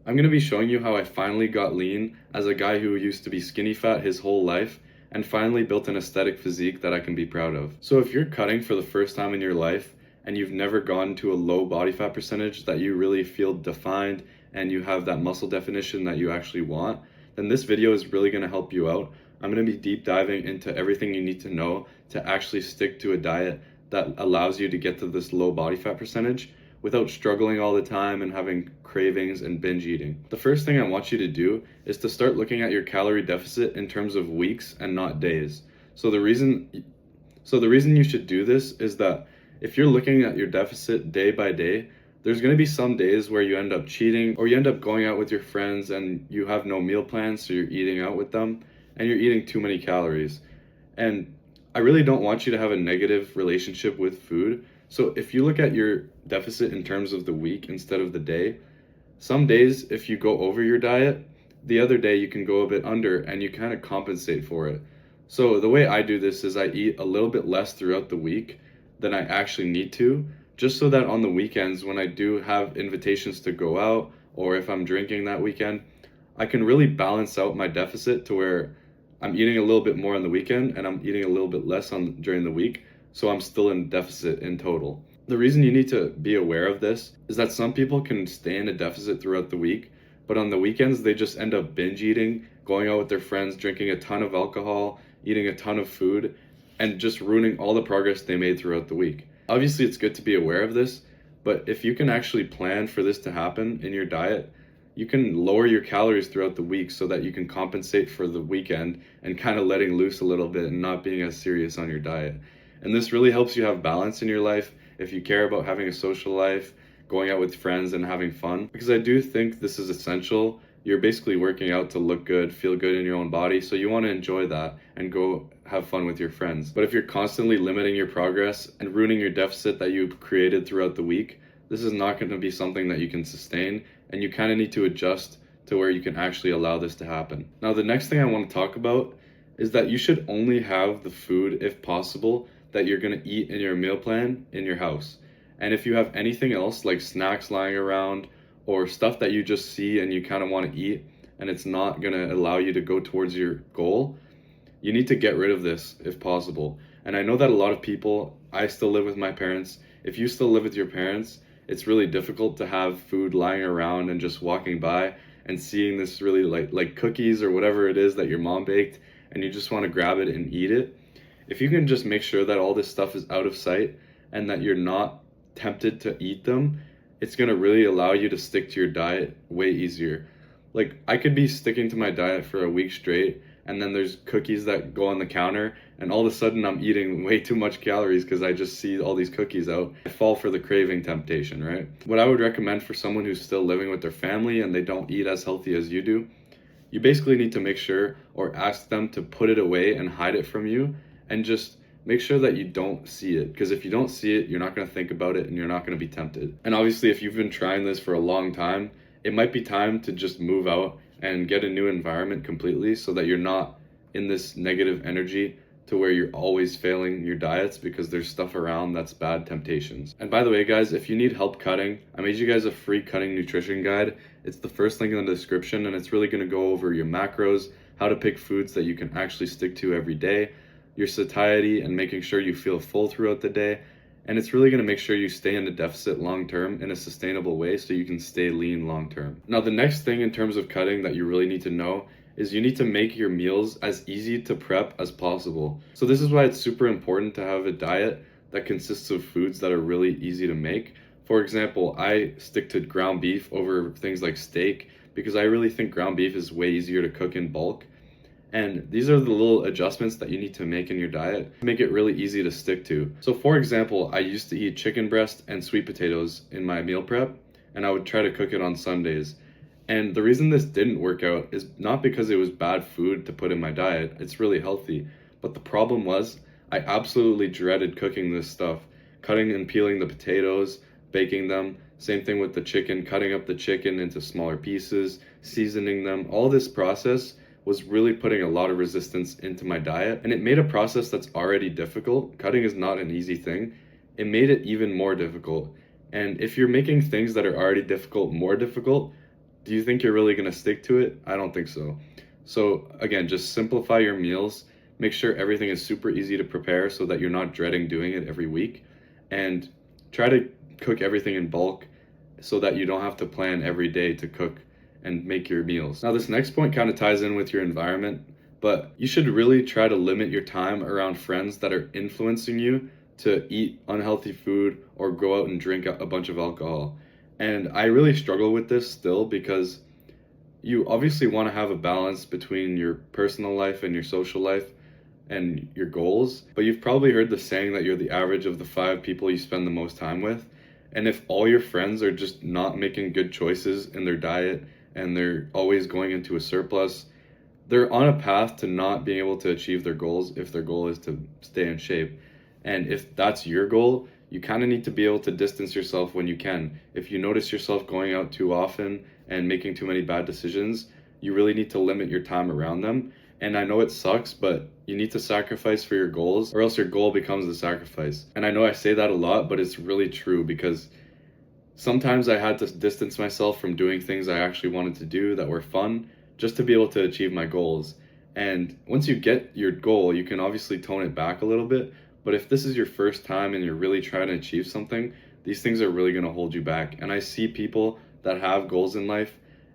I'm going to be showing you how I finally got lean as a guy who used to be skinny fat his whole life and finally built an aesthetic physique that I can be proud of. So if you're cutting for the first time in your life and you've never gotten to a low body fat percentage that you really feel defined and you have that muscle definition that you actually want, then this video is really going to help you out. I'm going to be deep diving into everything you need to know to actually stick to a diet that allows you to get to this low body fat percentage without struggling all the time and having cravings and binge eating. The first thing I want you to do is to start looking at your calorie deficit in terms of weeks and not days. So the reason you should do this is that if you're looking at your deficit day by day, there's going to be some days where you end up cheating or you end up going out with your friends and you have no meal plan, so you're eating out with them and you're eating too many calories. And I really don't want you to have a negative relationship with food. So if you look at your deficit in terms of the week instead of the day, some days if you go over your diet, the other day you can go a bit under and you kind of compensate for it. So the way I do this is I eat a little bit less throughout the week than I actually need to, just so that on the weekends when I do have invitations to go out or if I'm drinking that weekend, I can really balance out my deficit to where I'm eating a little bit more on the weekend and I'm eating a little bit less during the week, so I'm still in deficit in total. The reason you need to be aware of this is that some people can stay in a deficit throughout the week, but on the weekends they just end up binge eating, going out with their friends, drinking a ton of alcohol, eating a ton of food, and just ruining all the progress they made throughout the week. Obviously, it's good to be aware of this, but if you can actually plan for this to happen in your diet, you can lower your calories throughout the week so that you can compensate for the weekend and kind of letting loose a little bit and not being as serious on your diet. And this really helps you have balance in your life if you care about having a social life, going out with friends and having fun. Because I do think this is essential. You're basically working out to look good, feel good in your own body, so you want to enjoy that and go have fun with your friends. But if you're constantly limiting your progress and ruining your deficit that you've created throughout the week, this is not going to be something that you can sustain, and you kind of need to adjust to where you can actually allow this to happen. Now, the next thing I want to talk about is that you should only have the food, if possible, that you're going to eat in your meal plan in your house. And if you have anything else like snacks lying around or stuff that you just see and you kind of want to eat and it's not going to allow you to go towards your goal, you need to get rid of this if possible. And I know that a lot of people, I still live with my parents. If you still live with your parents, it's really difficult to have food lying around and just walking by and seeing this really like cookies or whatever it is that your mom baked and you just want to grab it and eat it. If you can just make sure that all this stuff is out of sight and that you're not tempted to eat them, it's going to really allow you to stick to your diet way easier. Like, I could be sticking to my diet for a week straight and then there's cookies that go on the counter and all of a sudden I'm eating way too much calories because I just see all these cookies out. I fall for the craving temptation, right? What I would recommend for someone who's still living with their family and they don't eat as healthy as you do, you basically need to make sure or ask them to put it away and hide it from you and just make sure that you don't see it, because if you don't see it, you're not going to think about it and you're not going to be tempted. And obviously, if you've been trying this for a long time, it might be time to just move out and get a new environment completely so that you're not in this negative energy to where you're always failing your diets because there's stuff around that's bad temptations. And by the way, guys, if you need help cutting, I made you guys a free cutting nutrition guide. It's the first link in the description and it's really going to go over your macros, how to pick foods that you can actually stick to every day, your satiety and making sure you feel full throughout the day. And it's really going to make sure you stay in a deficit long term in a sustainable way so you can stay lean long term. Now, the next thing in terms of cutting that you really need to know is you need to make your meals as easy to prep as possible. So this is why it's super important to have a diet that consists of foods that are really easy to make. For example, I stick to ground beef over things like steak because I really think ground beef is way easier to cook in bulk. And these are the little adjustments that you need to make in your diet to make it really easy to stick to. So for example, I used to eat chicken breast and sweet potatoes in my meal prep, and I would try to cook it on Sundays. And the reason this didn't work out is not because it was bad food to put in my diet. It's really healthy. But the problem was I absolutely dreaded cooking this stuff. Cutting and peeling the potatoes, baking them, same thing with the chicken, cutting up the chicken into smaller pieces, seasoning them. All this process was really putting a lot of resistance into my diet, and it made a process that's already difficult. Cutting is not an easy thing. It made it even more difficult. And if you're making things that are already difficult more difficult, Do you think you're really going to stick to it? I don't think so. So, again, just simplify your meals. Make sure everything is super easy to prepare so that you're not dreading doing it every week. And try to cook everything in bulk so that you don't have to plan every day to cook and make your meals. Now, this next point kind of ties in with your environment, but you should really try to limit your time around friends that are influencing you to eat unhealthy food or go out and drink a bunch of alcohol. And I really struggle with this still because you obviously want to have a balance between your personal life and your social life and your goals, but you've probably heard the saying that you're the average of the 5 people you spend the most time with. And if all your friends are just not making good choices in their diet and they're always going into a surplus, they're on a path to not being able to achieve their goals if their goal is to stay in shape. And if that's your goal, you kind of need to be able to distance yourself when you can. If you notice yourself going out too often and making too many bad decisions, you really need to limit your time around them. And I know it sucks, but you need to sacrifice for your goals, or else your goal becomes the sacrifice. And I know I say that a lot, but it's really true because sometimes I had to distance myself from doing things I actually wanted to do that were fun just to be able to achieve my goals. And once you get your goal, you can obviously tone it back a little bit. But if this is your first time and you're really trying to achieve something, these things are really going to hold you back. And I see people that have goals in life,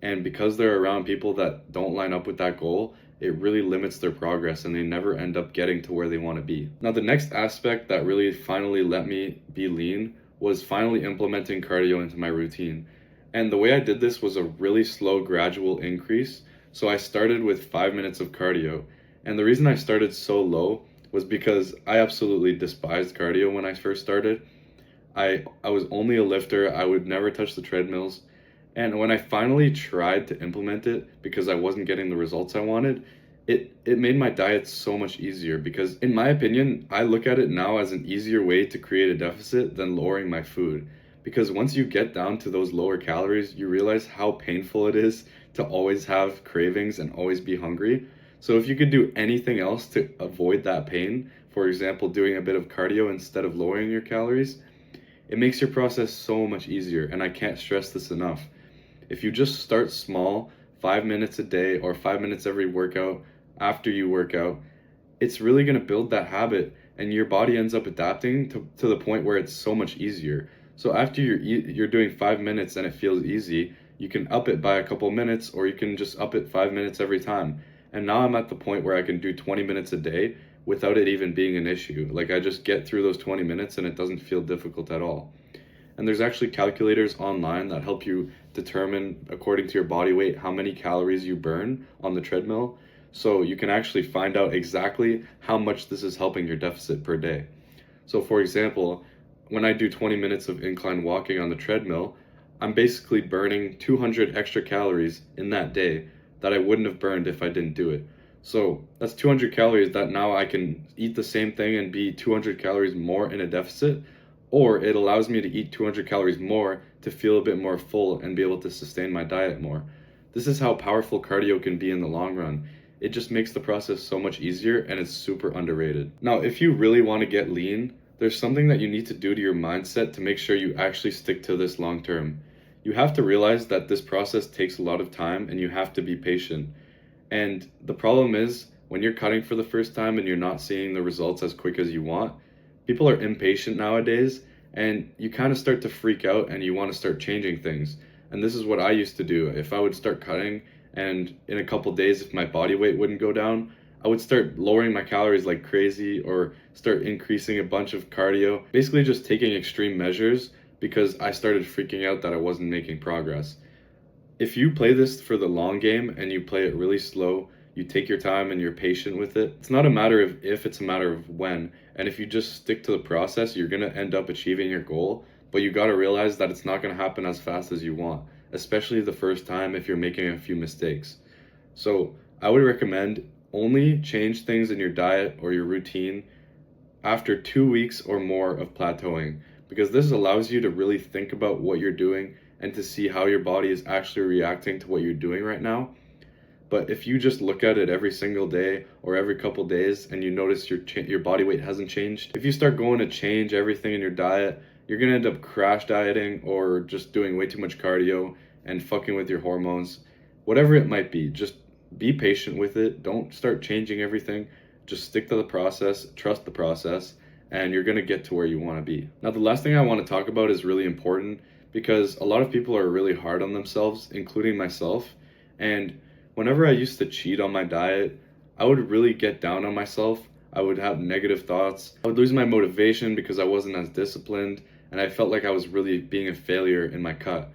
and because they're around people that don't line up with that goal, it really limits their progress and they never end up getting to where they want to be. Now, the next aspect that really finally let me be lean was finally implementing cardio into my routine. And the way I did this was a really slow, gradual increase. So I started with 5 minutes of cardio. And the reason I started so low was because I absolutely despised cardio when I first started. I was only a lifter. I would never touch the treadmills. And when I finally tried to implement it because I wasn't getting the results I wanted, it made my diet so much easier because in my opinion, I look at it now as an easier way to create a deficit than lowering my food. Because once you get down to those lower calories, you realize how painful it is to always have cravings and always be hungry. So if you could do anything else to avoid that pain, for example, doing a bit of cardio instead of lowering your calories, it makes your process so much easier. And I can't stress this enough. If you just start small, 5 minutes a day or 5 minutes every workout after you work out, it's really going to build that habit and your body ends up adapting to the point where it's so much easier. So after you're doing 5 minutes and it feels easy, you can up it by a couple minutes or you can just up it 5 minutes every time. And now I'm at the point where I can do 20 minutes a day without it even being an issue. Like I just get through those 20 minutes and it doesn't feel difficult at all. And there's actually calculators online that help you determine, according to your body weight, how many calories you burn on the treadmill. So you can actually find out exactly how much this is helping your deficit per day. So for example, when I do 20 minutes of incline walking on the treadmill, I'm basically burning 200 extra calories in that day that I wouldn't have burned if I didn't do it. So that's 200 calories that now I can eat the same thing and be 200 calories more in a deficit, or it allows me to eat 200 calories more to feel a bit more full and be able to sustain my diet more. This is how powerful cardio can be in the long run. It just makes the process so much easier and it's super underrated. Now, if you really want to get lean, there's something that you need to do to your mindset to make sure you actually stick to this long term. You have to realize that this process takes a lot of time and you have to be patient. And the problem is, when you're cutting for the first time and you're not seeing the results as quick as you want, people are impatient nowadays and you kind of start to freak out and you want to start changing things. And this is what I used to do. If I would start cutting and in a couple days, if my body weight wouldn't go down, I would start lowering my calories like crazy or start increasing a bunch of cardio, basically just taking extreme measures because I started freaking out that I wasn't making progress. If you play this for the long game and you play it really slow, you take your time and you're patient with it, it's not a matter of if, it's a matter of when. And if you just stick to the process, you're going to end up achieving your goal. But you got to realize that it's not going to happen as fast as you want, especially the first time if you're making a few mistakes. So I would recommend only change things in your diet or your routine after 2 weeks or more of plateauing, because this allows you to really think about what you're doing and to see how your body is actually reacting to what you're doing right now. But if you just look at it every single day or every couple days and you notice your body weight hasn't changed, if you start going to change everything in your diet, you're going to end up crash dieting or just doing way too much cardio and fucking with your hormones, whatever it might be. Just be patient with it. Don't start changing everything. Just stick to the process, trust the process, and you're going to get to where you want to be. Now, the last thing I want to talk about is really important because a lot of people are really hard on themselves, including myself. And whenever I used to cheat on my diet, I would really get down on myself. I would have negative thoughts. I would lose my motivation because I wasn't as disciplined, and I felt like I was really being a failure in my cut.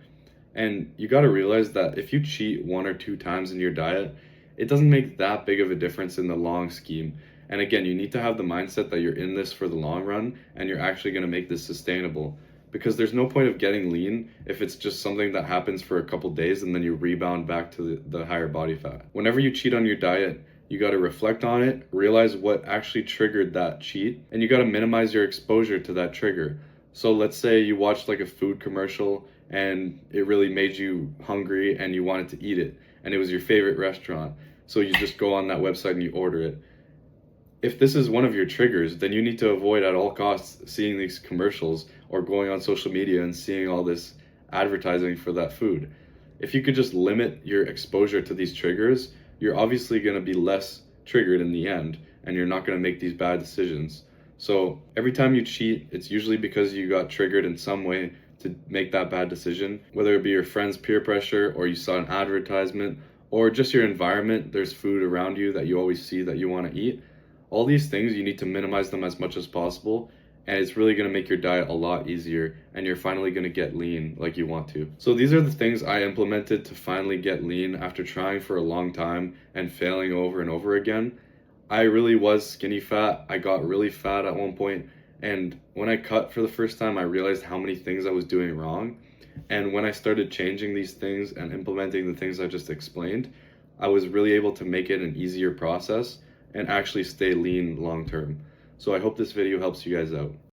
And you got to realize that if you cheat 1 or 2 times in your diet, it doesn't make that big of a difference in the long scheme. And again, you need to have the mindset that you're in this for the long run and you're actually going to make this sustainable. Because there's no point of getting lean if it's just something that happens for a couple days and then you rebound back to the higher body fat. Whenever you cheat on your diet, you got to reflect on it, realize what actually triggered that cheat, and you got to minimize your exposure to that trigger. So let's say you watched like a food commercial and it really made you hungry and you wanted to eat it, and it was your favorite restaurant. So you just go on that website and you order it. If this is one of your triggers, then you need to avoid at all costs seeing these commercials or going on social media and seeing all this advertising for that food. If you could just limit your exposure to these triggers, you're obviously going to be less triggered in the end and you're not going to make these bad decisions. So every time you cheat, it's usually because you got triggered in some way to make that bad decision, whether it be your friend's peer pressure or you saw an advertisement or just your environment. There's food around you that you always see that you want to eat. All these things, you need to minimize them as much as possible, and it's really going to make your diet a lot easier, and you're finally going to get lean like you want to. So these are the things I implemented to finally get lean after trying for a long time and failing over and over again. I really was skinny fat. I got really fat at one point, and when I cut for the first time, I realized how many things I was doing wrong. And when I started changing these things and implementing the things I just explained, I was really able to make it an easier process and actually stay lean long term. So I hope this video helps you guys out.